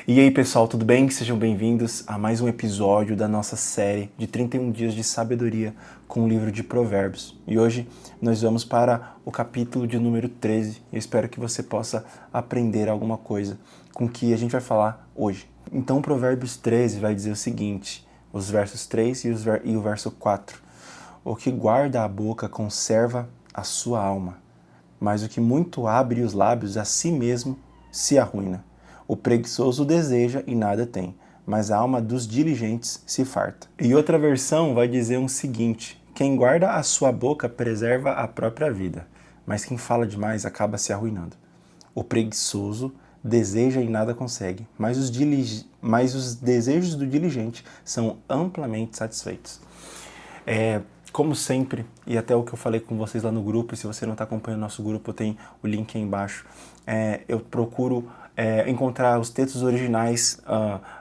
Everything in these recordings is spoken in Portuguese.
E aí pessoal, tudo bem? Sejam bem-vindos a mais um episódio da nossa série de 31 dias de sabedoria com o livro de Provérbios. E hoje nós vamos para o capítulo de número 13. Eu espero que você possa aprender alguma coisa com o que a gente vai falar hoje. Então Provérbios 13 vai dizer o seguinte, os versos 3 e o verso 4. O que guarda a boca conserva a sua alma, mas o que muito abre os lábios a si mesmo se arruína. O preguiçoso deseja e nada tem, mas a alma dos diligentes se farta. E outra versão vai dizer o seguinte: quem guarda a sua boca preserva a própria vida, mas quem fala demais acaba se arruinando. O preguiçoso deseja e nada consegue, mas os desejos do diligente são amplamente satisfeitos. Como sempre, e até o que eu falei com vocês lá no grupo, e se você não está acompanhando o nosso grupo, tem o link aí embaixo, eu procuro encontrar os textos originais,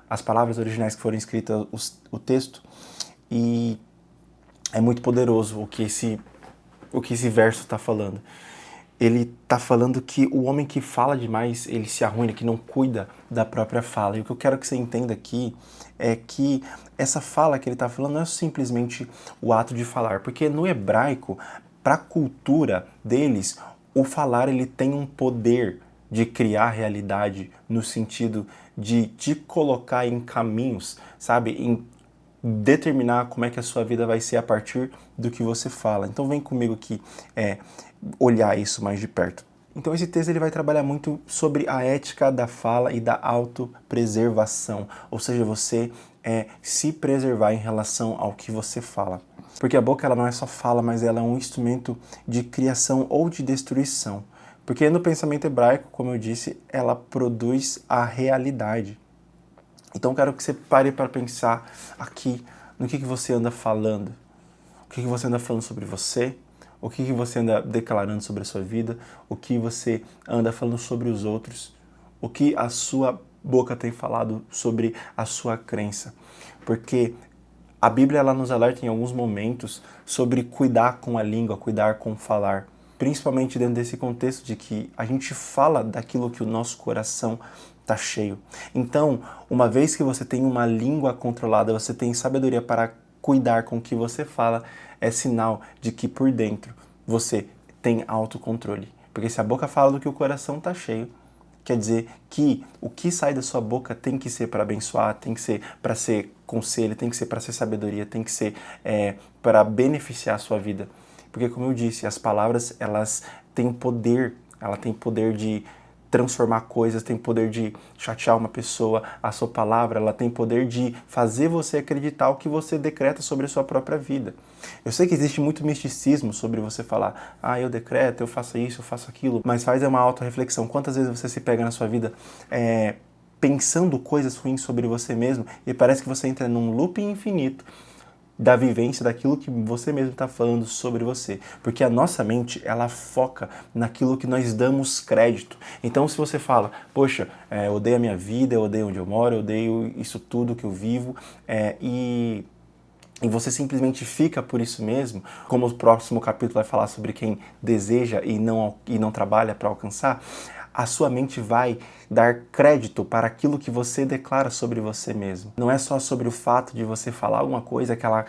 as palavras originais que foram escritas, o texto, e é muito poderoso o que esse verso está falando. Ele está falando que o homem que fala demais, ele se arruina, que não cuida da própria fala. E o que eu quero que você entenda aqui é que essa fala que ele está falando não é simplesmente o ato de falar, porque no hebraico, para a cultura deles, o falar ele tem um poder de criar realidade no sentido de te colocar em caminhos, sabe, em determinar como é que a sua vida vai ser a partir do que você fala. Então vem comigo aqui olhar isso mais de perto. Então esse texto ele vai trabalhar muito sobre a ética da fala e da autopreservação, ou seja, você se preservar em relação ao que você fala. Porque a boca ela não é só fala, mas ela é um instrumento de criação ou de destruição. Porque no pensamento hebraico, como eu disse, ela produz a realidade. Então eu quero que você pare para pensar aqui no que você anda falando. O que você anda falando sobre você? O que você anda declarando sobre a sua vida? O que você anda falando sobre os outros? O que a sua boca tem falado sobre a sua crença? Porque a Bíblia ela nos alerta em alguns momentos sobre cuidar com a língua, cuidar com o falar. Principalmente dentro desse contexto de que a gente fala daquilo que o nosso coração está cheio. Então, uma vez que você tem uma língua controlada, você tem sabedoria para cuidar com o que você fala, é sinal de que por dentro você tem autocontrole. Porque se a boca fala do que o coração está cheio, quer dizer que o que sai da sua boca tem que ser para abençoar, tem que ser para ser conselho, tem que ser para ser sabedoria, tem que ser para beneficiar a sua vida. Porque como eu disse, as palavras elas têm poder, ela tem poder de transformar coisas, tem poder de chatear uma pessoa, a sua palavra, ela tem poder de fazer você acreditar o que você decreta sobre a sua própria vida. Eu sei que existe muito misticismo sobre você falar, eu decreto, eu faço isso, eu faço aquilo, mas faz uma autorreflexão. Quantas vezes você se pega na sua vida pensando coisas ruins sobre você mesmo e parece que você entra num looping infinito da vivência daquilo que você mesmo está falando sobre você. Porque a nossa mente, ela foca naquilo que nós damos crédito. Então, se você fala, poxa, eu odeio a minha vida, eu odeio onde eu moro, eu odeio isso tudo que eu vivo, e você simplesmente fica por isso mesmo, como o próximo capítulo vai falar sobre quem deseja e não trabalha para alcançar, a sua mente vai dar crédito para aquilo que você declara sobre você mesmo. Não é só sobre o fato de você falar alguma coisa, aquela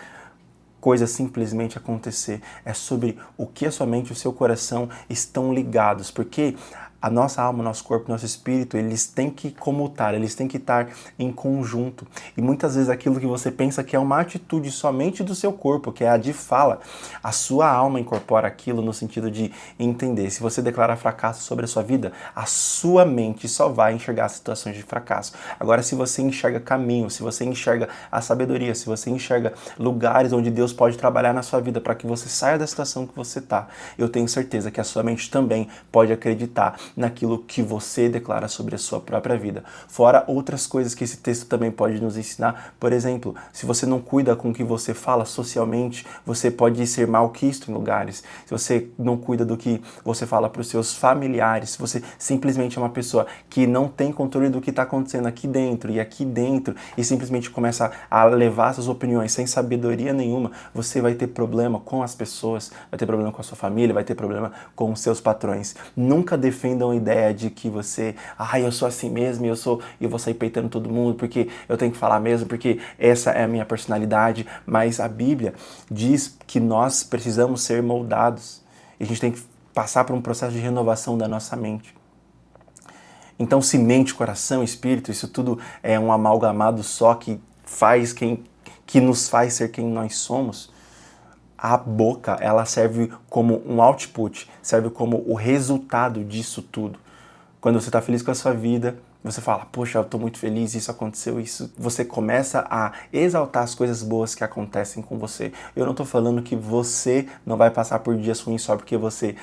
coisa simplesmente acontecer. É sobre o que a sua mente e o seu coração estão ligados. Porque a nossa alma, nosso corpo, nosso espírito, eles têm que comutar, eles têm que estar em conjunto. E muitas vezes aquilo que você pensa que é uma atitude somente do seu corpo, que é a de fala, a sua alma incorpora aquilo no sentido de entender. Se você declarar fracasso sobre a sua vida, a sua mente só vai enxergar situações de fracasso. Agora, se você enxerga caminho, se você enxerga a sabedoria, se você enxerga lugares onde Deus pode trabalhar na sua vida para que você saia da situação que você está, eu tenho certeza que a sua mente também pode acreditar naquilo que você declara sobre a sua própria vida. Fora outras coisas que esse texto também pode nos ensinar. Por exemplo, se você não cuida com o que você fala socialmente, você pode ser malquisto em lugares. Se você não cuida do que você fala para os seus familiares, se você simplesmente é uma pessoa que não tem controle do que está acontecendo aqui dentro e simplesmente começa a levar suas opiniões sem sabedoria nenhuma, você vai ter problema com as pessoas, vai ter problema com a sua família, vai ter problema com os seus patrões. Nunca defenda vendam a ideia de que você, eu sou assim mesmo, eu vou sair peitando todo mundo porque eu tenho que falar mesmo, porque essa é a minha personalidade. Mas a Bíblia diz que nós precisamos ser moldados. E a gente tem que passar por um processo de renovação da nossa mente. Então, se mente, coração, espírito, isso tudo é um amalgamado só que nos faz ser quem nós somos. A boca, ela serve como um output, serve como o resultado disso tudo. Quando você está feliz com a sua vida, você fala, poxa, eu estou muito feliz, isso aconteceu, isso. Você começa a exaltar as coisas boas que acontecem com você. Eu não estou falando que você não vai passar por dias ruins só porque você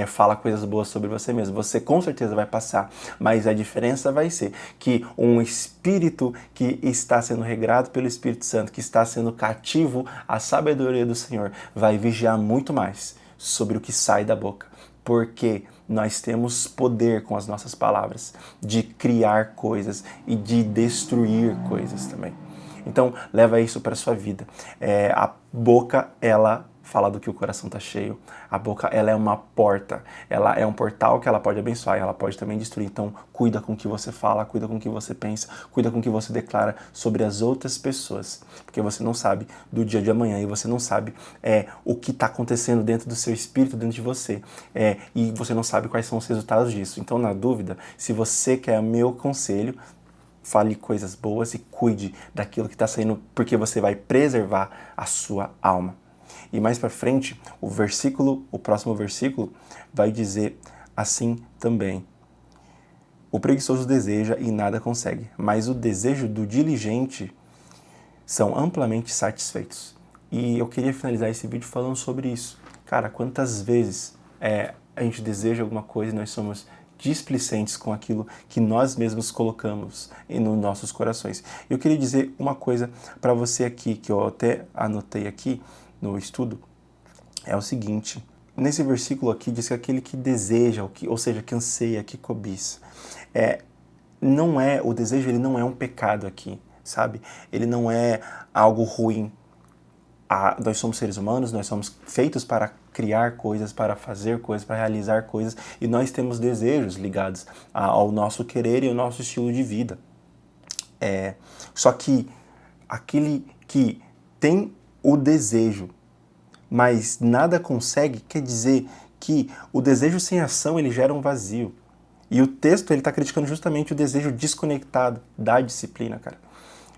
fala coisas boas sobre você mesmo. Você com certeza vai passar, mas a diferença vai ser que um espírito que está sendo regrado pelo Espírito Santo, que está sendo cativo à sabedoria do Senhor, vai vigiar muito mais sobre o que sai da boca. Porque nós temos poder com as nossas palavras de criar coisas e de destruir coisas também. Então, leva isso para a sua vida. A boca, ela fala do que o coração está cheio. A boca, ela é uma porta. Ela é um portal que ela pode abençoar e ela pode também destruir. Então, cuida com o que você fala, cuida com o que você pensa, cuida com o que você declara sobre as outras pessoas. Porque você não sabe do dia de amanhã e você não sabe o que está acontecendo dentro do seu espírito, dentro de você. E você não sabe quais são os resultados disso. Então, na dúvida, se você quer o meu conselho, fale coisas boas e cuide daquilo que está saindo, porque você vai preservar a sua alma. E mais para frente, o próximo versículo vai dizer assim também. O preguiçoso deseja e nada consegue, mas o desejo do diligente são amplamente satisfeitos. E eu queria finalizar esse vídeo falando sobre isso. Cara, quantas vezes a gente deseja alguma coisa e nós somos displicentes com aquilo que nós mesmos colocamos nos nossos corações. Eu queria dizer uma coisa para você aqui, que eu até anotei aqui no estudo, é o seguinte. Nesse versículo aqui diz que aquele que deseja, ou seja, que anseia, que cobiça, o desejo ele não é um pecado aqui, sabe? Ele não é algo ruim. Nós somos seres humanos, nós somos feitos para criar coisas, para fazer coisas, para realizar coisas, e nós temos desejos ligados ao nosso querer e ao nosso estilo de vida. Só que aquele que tem o desejo, mas nada consegue, quer dizer que o desejo sem ação ele gera um vazio. E o texto ele está criticando justamente o desejo desconectado da disciplina, cara.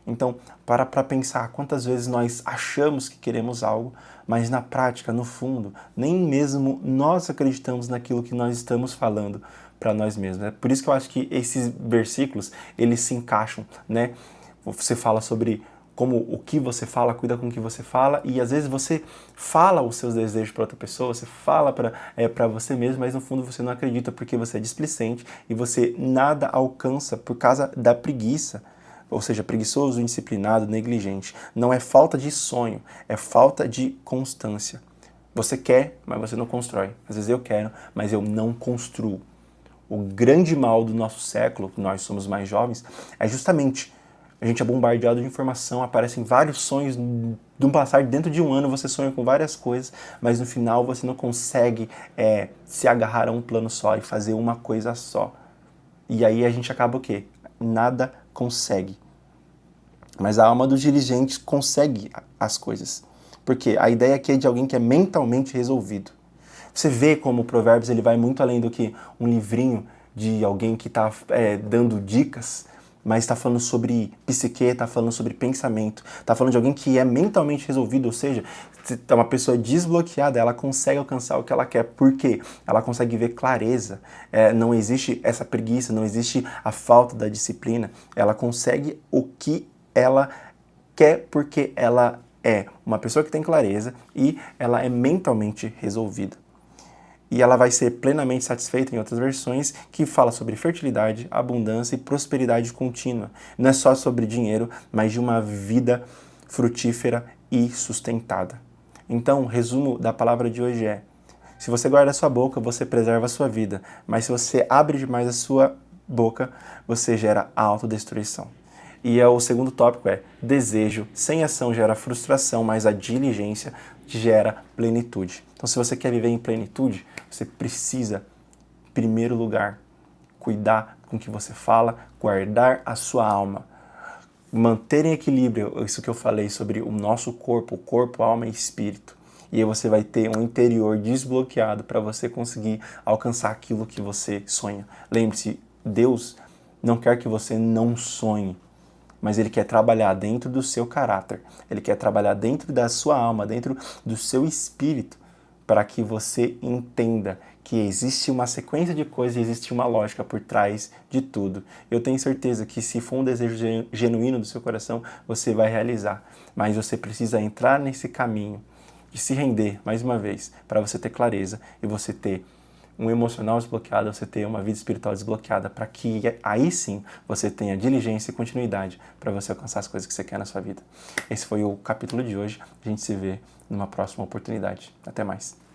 Então, para pensar quantas vezes nós achamos que queremos algo, mas na prática, no fundo, nem mesmo nós acreditamos naquilo que nós estamos falando para nós mesmos. É por isso que eu acho que esses versículos, eles se encaixam, né? Você fala sobre como o que você fala, cuida com o que você fala, e às vezes você fala os seus desejos para outra pessoa, você fala para você mesmo, mas no fundo você não acredita porque você é displicente e você nada alcança por causa da preguiça. Ou seja, preguiçoso, indisciplinado, negligente. Não é falta de sonho, é falta de constância. Você quer, mas você não constrói. Às vezes eu quero, mas eu não construo. O grande mal do nosso século, que nós somos mais jovens, é justamente a gente é bombardeado de informação, aparecem vários sonhos, de um passar dentro de um ano você sonha com várias coisas, mas no final você não consegue se agarrar a um plano só e fazer uma coisa só. E aí a gente acaba o quê? Nada consegue. Mas a alma dos diligentes consegue as coisas. Porque a ideia aqui é de alguém que é mentalmente resolvido. Você vê como o Provérbios ele vai muito além do que um livrinho de alguém que está dando dicas, mas está falando sobre psique, está falando sobre pensamento, está falando de alguém que é mentalmente resolvido, ou seja, é uma pessoa desbloqueada, ela consegue alcançar o que ela quer. Por quê? Ela consegue ver clareza, não existe essa preguiça, não existe a falta da disciplina, ela consegue o que ela quer porque ela é uma pessoa que tem clareza e ela é mentalmente resolvida. E ela vai ser plenamente satisfeita em outras versões que fala sobre fertilidade, abundância e prosperidade contínua. Não é só sobre dinheiro, mas de uma vida frutífera e sustentada. Então, o resumo da palavra de hoje é: se você guarda a sua boca, você preserva a sua vida, mas se você abre demais a sua boca, você gera autodestruição. E o segundo tópico é: desejo sem ação gera frustração, mas a diligência gera plenitude. Então, se você quer viver em plenitude, você precisa, em primeiro lugar, cuidar com o que você fala, guardar a sua alma. Manter em equilíbrio isso que eu falei sobre o nosso corpo, alma e espírito. E aí você vai ter um interior desbloqueado para você conseguir alcançar aquilo que você sonha. Lembre-se, Deus não quer que você não sonhe, mas Ele quer trabalhar dentro do seu caráter. Ele quer trabalhar dentro da sua alma, dentro do seu espírito, para que você entenda que existe uma sequência de coisas e existe uma lógica por trás de tudo. Eu tenho certeza que se for um desejo genuíno do seu coração, você vai realizar. Mas você precisa entrar nesse caminho de se render, mais uma vez, para você ter clareza e você ter um emocional desbloqueado, você ter uma vida espiritual desbloqueada, para que aí sim você tenha diligência e continuidade para você alcançar as coisas que você quer na sua vida. Esse foi o capítulo de hoje. A gente se vê numa próxima oportunidade. Até mais.